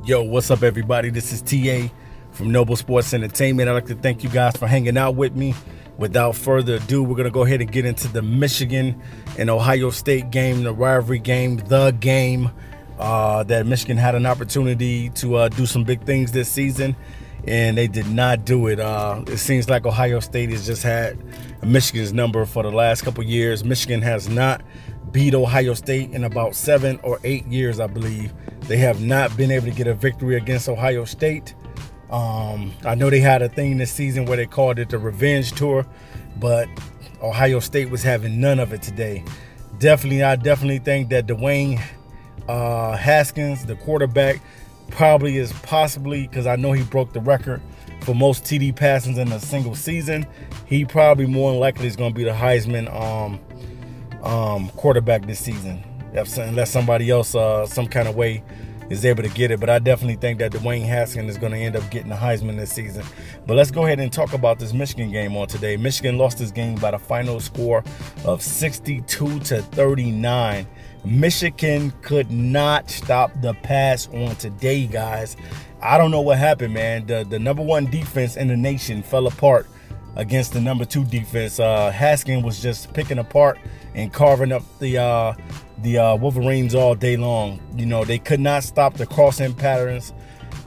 Yo, what's up, everybody? This is TA from Noble Sports Entertainment. I'd like to thank you guys for hanging out with me. Without further ado, we're going to go ahead and get into the Michigan and Ohio State game, the rivalry game, the game that Michigan had an opportunity to do some big things this season, and they did not do it. It seems like Ohio State has just had Michigan's number for the last couple years. Michigan has not beat Ohio State in about 7 or 8 years, I believe. They have not been able to get a victory against Ohio State. I know they had a thing this season where they called it the revenge tour, but Ohio State was having none of it today. I definitely think that Dwayne Haskins, the quarterback, probably is possibly, because I know he broke the record for most TD passings in a single season. He probably more than likely is going to be the Heisman quarterback this season, unless somebody else some kind of way is able to get it. But I definitely think that Dwayne Haskins is going to end up getting the Heisman this season. But let's go ahead and talk about this Michigan game on today. Michigan lost this game by the final score of 62-39. Michigan could not stop the pass on today, guys. I don't know what happened, man. The number 1 defense in the nation fell apart against the number 2 defense. Haskins was just picking apart and carving up the Wolverines all day long. You know, they could not stop the crossing patterns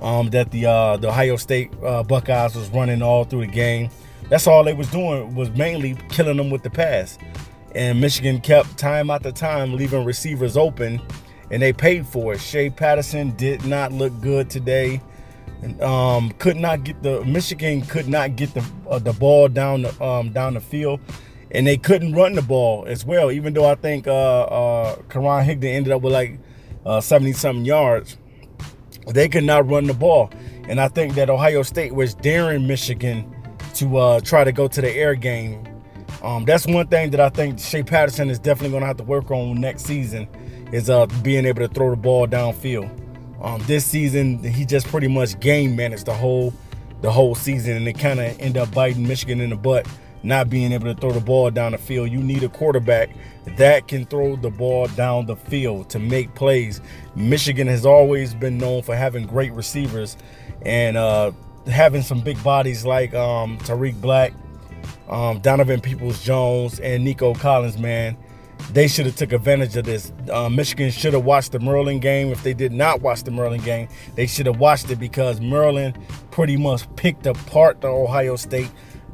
that the Ohio State Buckeyes was running all through the game. That's all they was doing, was mainly killing them with the pass. And Michigan kept time after time leaving receivers open, and they paid for it. Shea Patterson did not look good today. Michigan could not get the ball down the field, and they couldn't run the ball as well. Even though I think Karan Higdon ended up with like 70-something yards, they could not run the ball. And I think that Ohio State was daring Michigan to try to go to the air game. That's one thing that I think Shea Patterson is definitely going to have to work on next season, is being able to throw the ball downfield. This season, he just pretty much game managed the whole season, and it kind of ended up biting Michigan in the butt, not being able to throw the ball down the field. You need a quarterback that can throw the ball down the field to make plays. Michigan has always been known for having great receivers and having some big bodies like Tariq Black, Donovan Peoples-Jones, and Nico Collins, man. They should have took advantage of this. Michigan should have watched the Maryland game. If they did not watch the Maryland game, they should have watched it, because Maryland pretty much picked apart the Ohio State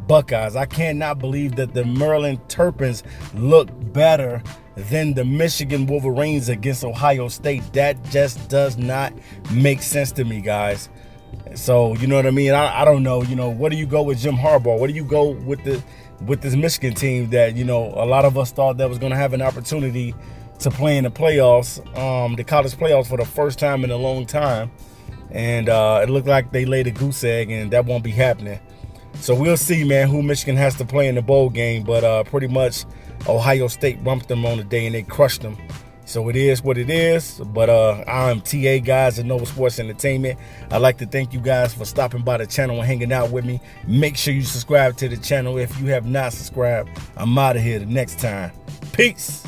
Buckeyes. I cannot believe that the Maryland Terrapins look better than the Michigan Wolverines against Ohio State. That just does not make sense to me, guys. So, you know what I mean? I don't know. You know, what do you go with Jim Harbaugh? What do you go with this Michigan team that, you know, a lot of us thought that was going to have an opportunity to play in the playoffs, the college playoffs, for the first time in a long time? And it looked like they laid a goose egg, and that won't be happening. So we'll see, man, who Michigan has to play in the bowl game. But pretty much Ohio State bumped them on the day, and they crushed them. So it is what it is. But I'm TA, guys, at Noble Sports Entertainment. I'd like to thank you guys for stopping by the channel and hanging out with me. Make sure you subscribe to the channel if you have not subscribed. I'm out of here the next time. Peace.